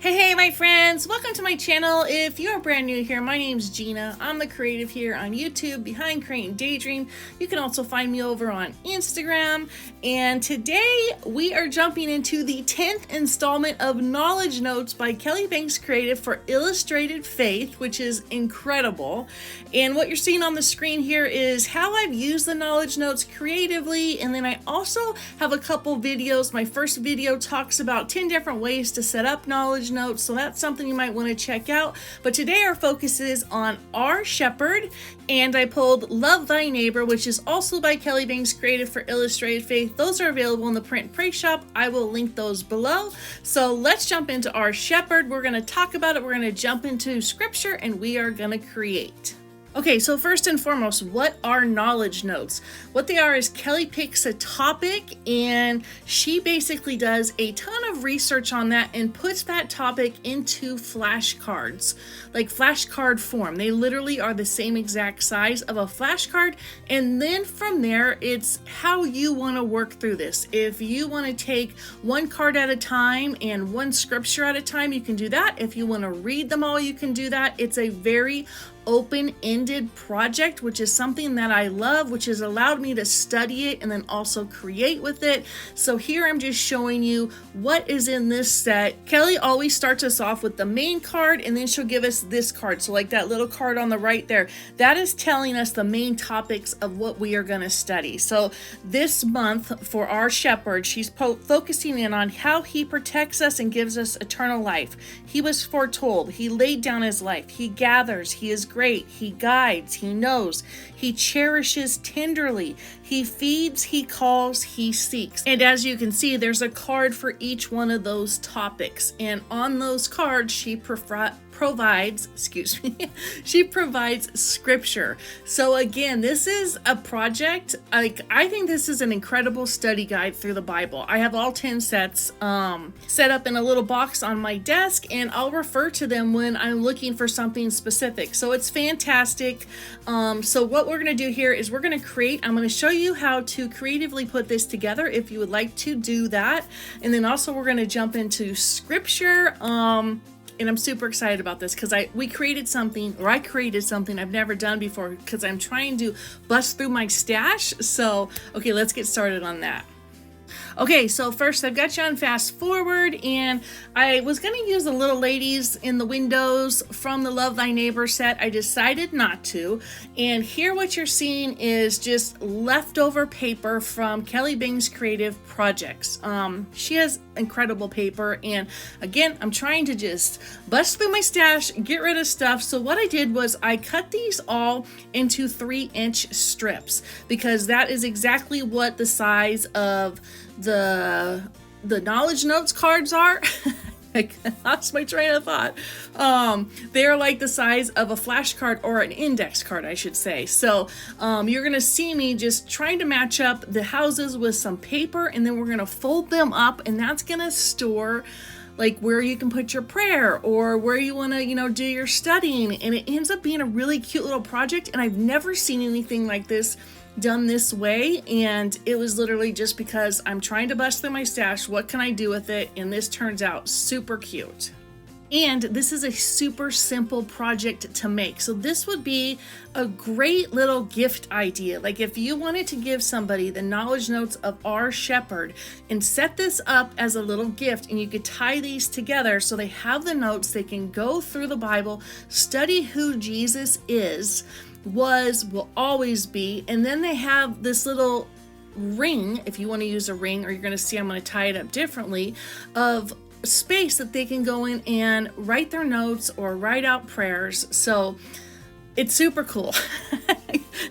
Hey, my friends, welcome to my channel. If you're brand new here, my name's Gina. I'm the creative here on YouTube behind Create and Daydream. You can also find me over on Instagram. And today we are jumping into the 10th installment of Knowledge Notes by Kelly Banks Creative for Illustrated Faith, which is incredible. And what you're seeing on the screen here is how I've used the Knowledge Notes creatively. And then I also have a couple videos. My first video talks about 10 different ways to set up knowledge notes, so that's something you might want to check out. But today our focus is on Our Shepherd, and I pulled Love Thy Neighbor, which is also by Kelly Banks Creative for Illustrated Faith. Those are available in the Print and Pray shop. I will link those below. So let's jump into Our Shepherd. We're going to talk about it. We're going to jump into scripture, and we are going to create. Okay, so first and foremost, what are knowledge notes? What they are is Kelly picks a topic and she basically does a ton of research on that and puts that topic into flashcards, like flashcard form. They literally are the same exact size of a flashcard. And then from there, it's how you want to work through this. If you want to take one card at a time and one scripture at a time, you can do that. If you want to read them all, you can do that. It's a very open-ended project, which is something that I love, which has allowed me to study it and then also create with it. So here I'm just showing you what is in this set. Kelly always starts us off with the main card, and then she'll give us this card. So like that little card on the right there, that is telling us the main topics of what we are going to study. So this month for Our Shepherd, she's focusing in on how he protects us and gives us eternal life. He was foretold. He laid down his life. He gathers. He is great. He guides. He knows. He cherishes tenderly. He feeds. He calls. He seeks. And as you can see, there's a card for each one of those topics. And on those cards, she provides scripture. So again, this is a project, I think this is an incredible study guide through the Bible. I have all 10 sets set up in a little box on my desk, and I'll refer to them when I'm looking for something specific. So it's fantastic. So what we're going to do here is we're going to create. I'm going to show you how to creatively put this together if you would like to do that. And then also we're going to jump into scripture. And I'm super excited about this because I created something I've never done before because I'm trying to bust through my stash. So, okay, let's get started on that. Okay, so first I've got you on fast forward, and I was going to use the little ladies in the windows from the Love Thy Neighbor set. I decided not to, and here what you're seeing is just leftover paper from Kelly Banks Creative Projects. She has incredible paper, and again, I'm trying to just bust through my stash, get rid of stuff. So what I did was I cut these all into 3-inch strips because that is exactly what the size of the knowledge notes cards are. I lost my train of thought. They're like the size of a flashcard or an index card, I should say. So you're going to see me just trying to match up the houses with some paper, and then we're going to fold them up, and that's going to store like where you can put your prayer or where you want to, do your studying. And it ends up being a really cute little project, and I've never seen anything like this done this way, and it was literally just because I'm trying to bust through my stash. What can I do with it? And this turns out super cute. And this is a super simple project to make. So this would be a great little gift idea. Like if you wanted to give somebody the knowledge notes of Our Shepherd and set this up as a little gift, and you could tie these together so they have the notes, they can go through the Bible, study who Jesus is, will always be, and then they have this little ring, if you want to use a ring, or you're going to see I'm going to tie it up differently, of space that they can go in and write their notes or write out prayers. So it's super cool.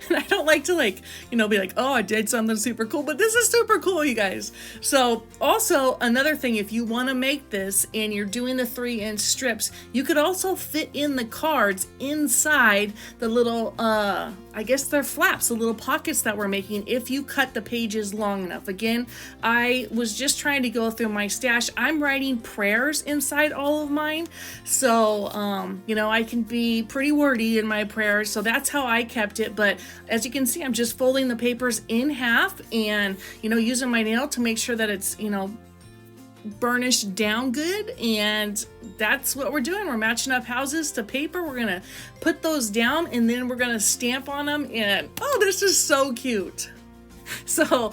And I don't like to be like, oh, I did something super cool, but this is super cool, you guys. So also another thing, if you want to make this and you're doing the 3-inch strips, you could also fit in the cards inside the little, I guess they're flaps, the little pockets that we're making if you cut the pages long enough. Again, I was just trying to go through my stash. I'm writing prayers inside all of mine. So, I can be pretty wordy in my prayers. So that's how I kept it. But as you can see, I'm just folding the papers in half and, using my nail to make sure that it's, burnished down good, and that's what we're doing. We're matching up houses to paper. We're gonna put those down, and then we're gonna stamp on them, and oh, this is so cute. So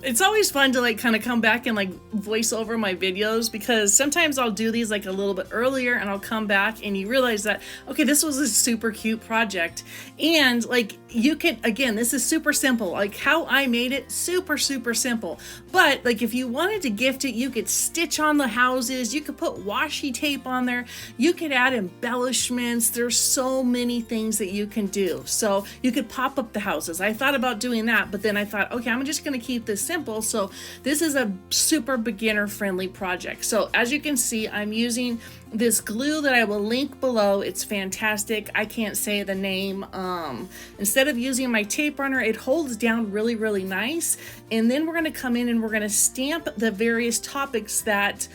it's always fun to like kind of come back and like voice over my videos, because sometimes I'll do these like a little bit earlier and I'll come back and you realize that, okay, this was a super cute project. And like you can, again, this is super simple, like how I made it, super simple. But like if you wanted to gift it, you could stitch on the houses, you could put washi tape on there, you could add embellishments. There's so many things that you can do. So you could pop up the houses. I thought about doing that, but then I thought, okay, I'm just going to keep this simple. So this is a super beginner friendly project. So as you can see, I'm using this glue that I will link below. It's fantastic. I can't say the name. Instead of using my tape runner, it holds down really nice. And then we're going to come in and we're going to stamp the various topics that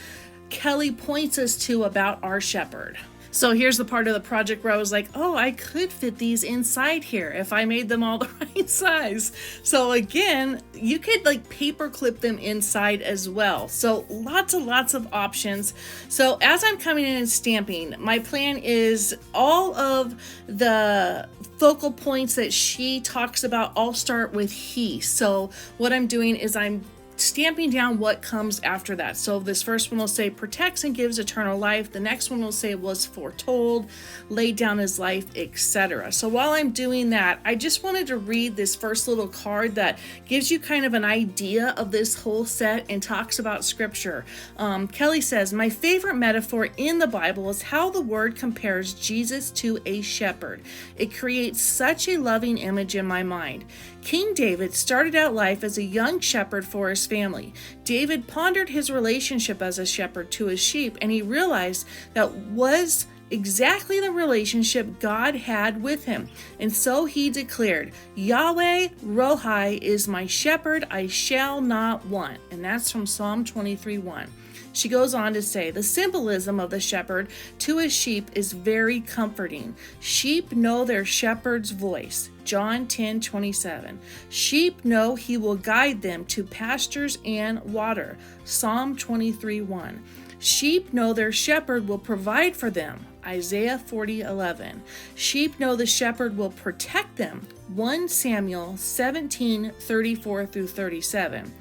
Kelly points us to about our shepherd. So here's the part of the project where I was like, oh, I could fit these inside here if I made them all the right size. So again, you could like paper clip them inside as well. So lots of options. So as I'm coming in and stamping, my plan is all of the focal points that she talks about all start with he. So what I'm doing is I'm stamping down what comes after that. So this first one will say protects and gives eternal life. The next one will say was foretold, laid down his life, etc. So while I'm doing that, I just wanted to read this first little card that gives you kind of an idea of this whole set and talks about scripture. Kelly says, my favorite metaphor in the Bible is how the word compares Jesus to a shepherd. It creates such a loving image in my mind. King David started out life as a young shepherd for his family. David pondered his relationship as a shepherd to his sheep, and he realized that was exactly the relationship God had with him. And so he declared, Yahweh Rohi is my shepherd, I shall not want. And that's from Psalm 23:1. She goes on to say, the symbolism of the shepherd to his sheep is very comforting. Sheep know their shepherd's voice. John 10:27. Sheep know he will guide them to pastures and water. Psalm 23:1. Sheep know their shepherd will provide for them. Isaiah 40:11. Sheep know the shepherd will protect them. 1 Samuel 17:34-37.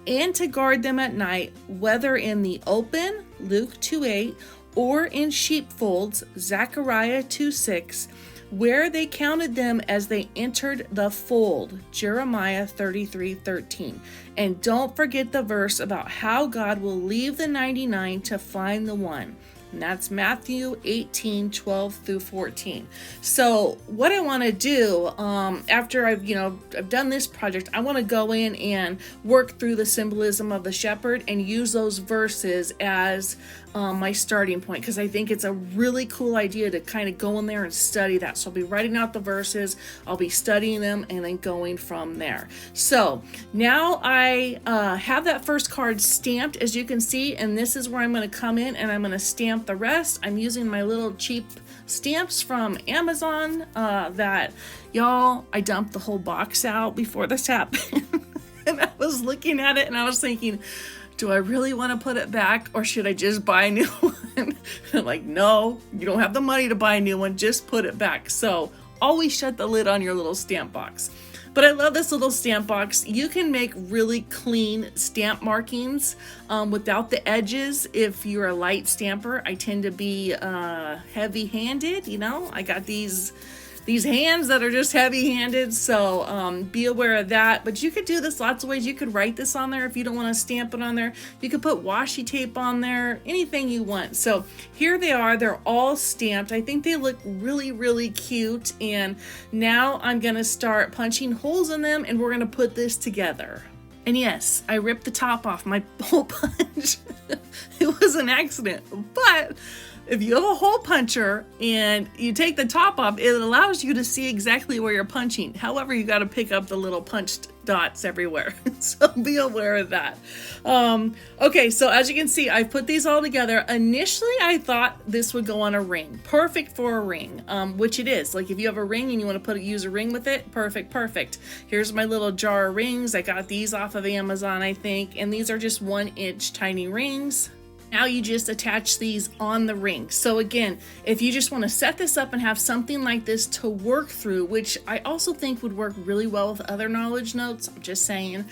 And to guard them at night, whether in the open, Luke 2:8, or in sheepfolds, Zechariah 2:6, where they counted them as they entered the fold, Jeremiah 33:13. And don't forget the verse about how God will leave the 99 to find the one. And that's Matthew 18:12-14. So what I want to do after I've done this project, I want to go in and work through the symbolism of the shepherd and use those verses as my starting point, because I think it's a really cool idea to kind of go in there and study that. So I'll be writing out the verses, I'll be studying them, and then going from there. So now I have that first card stamped, as you can see, and this is where I'm going to come in and I'm going to stamp the rest. I'm using my little cheap stamps from Amazon that, y'all, I dumped the whole box out before this happened. And I was looking at it and I was thinking, do I really want to put it back, or should I just buy a new one? I'm like, no, you don't have the money to buy a new one, just put it back. So always shut the lid on your little stamp box. But I love this little stamp box. You can make really clean stamp markings without the edges if you're a light stamper. I tend to be heavy-handed, I got these hands that are just heavy-handed, so be aware of that. But you could do this lots of ways. You could write this on there if you don't want to stamp it on there. You could put washi tape on there, anything you want. So here they are. They're all stamped. I think they look really cute. And now I'm going to start punching holes in them, and we're going to put this together. And yes, I ripped the top off my hole punch. It was an accident, but if you have a hole puncher and you take the top off, it allows you to see exactly where you're punching. However, you got to pick up the little punched dots everywhere. So be aware of that. Okay, so as you can see, I put these all together. Initially, I thought this would go on a ring. Perfect for a ring, which it is. Like if you have a ring and you want to use a ring with it, perfect. Here's my little jar of rings. I got these off of Amazon, I think, and these are just 1-inch tiny rings. Now you just attach these on the ring. So again, if you just want to set this up and have something like this to work through, which I also think would work really well with other knowledge notes, I'm just saying,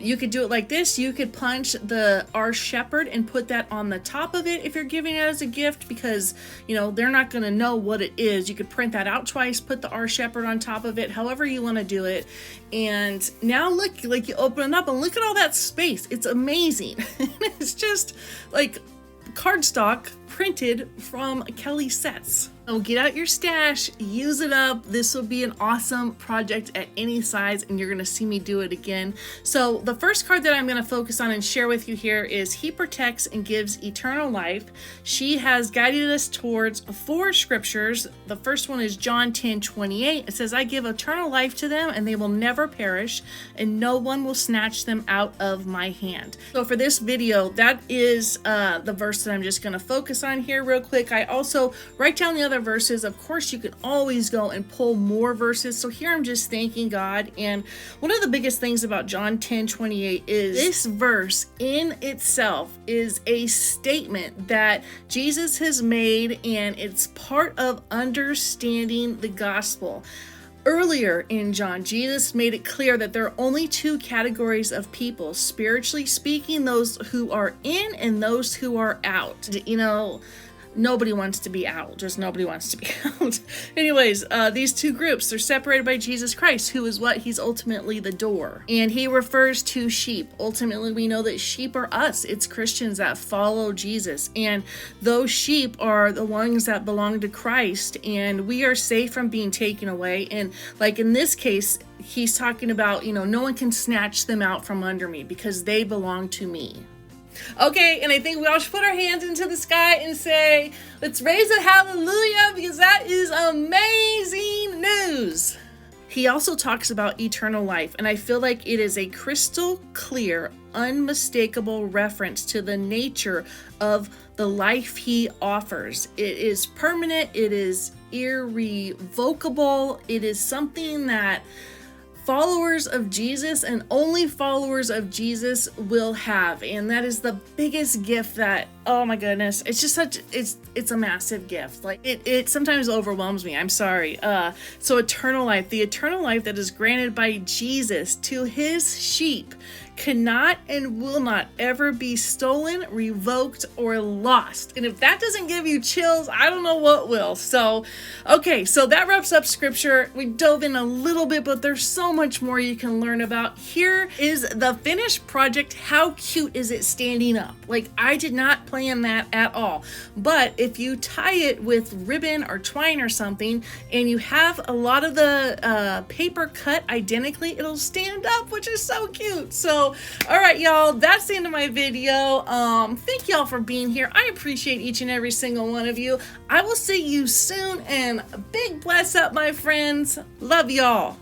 you could do it like this. You could punch the Our Shepherd and put that on the top of it if you're giving it as a gift, because they're not going to know what it is. You could print that out twice, put the Our Shepherd on top of it, however you want to do it. And now look, like you open it up and look at all that space. It's amazing. It's just like cardstock printed from Kelly Sets. So get out your stash, use it up. This will be an awesome project at any size, and you're gonna see me do it again. So the first card that I'm gonna focus on and share with you here is He Protects and Gives Eternal Life. She has guided us towards 4 scriptures. The first one is John 10:28. It says, I give eternal life to them, and they will never perish, and no one will snatch them out of my hand. So for this video, that is the verse that I'm just gonna focus on here real quick. I also write down the other verses. Of course, you can always go and pull more verses. So here I'm just thanking God. And one of the biggest things about John 10:28 is this verse in itself is a statement that Jesus has made, and it's part of understanding the gospel. Earlier in John, Jesus made it clear that there are only 2 categories of people, spiritually speaking, those who are in and those who are out. Nobody wants to be out. Just nobody wants to be out. Anyways, these 2 groups, they're separated by Jesus Christ, who is what? He's ultimately the door. And he refers to sheep. Ultimately, we know that sheep are us. It's Christians that follow Jesus. And those sheep are the ones that belong to Christ. And we are safe from being taken away. And like in this case, he's talking about, no one can snatch them out from under me because they belong to me. Okay, and I think we all should put our hands into the sky and say, let's raise a hallelujah, because that is amazing news. He also talks about eternal life, and I feel like it is a crystal clear, unmistakable reference to the nature of the life he offers. It is permanent, it is irrevocable, it is something that followers of Jesus and only followers of Jesus will have. And that is the biggest gift that, oh my goodness, it's just it's a massive gift. Like it sometimes overwhelms me. I'm sorry. So eternal life, the eternal life that is granted by Jesus to his sheep cannot and will not ever be stolen, revoked, or lost. And if that doesn't give you chills, I don't know what will. So, okay, so that wraps up scripture. We dove in a little bit, but there's so much more you can learn about. Here is the finished project. How cute is it standing up? Like, I did not plan that at all. But if you tie it with ribbon or twine or something, and you have a lot of the paper cut identically, it'll stand up, which is so cute. So, all right, y'all, that's the end of my video. Thank y'all for being here. I appreciate each and every single one of you. I will see you soon, and a big bless up, my friends. Love y'all.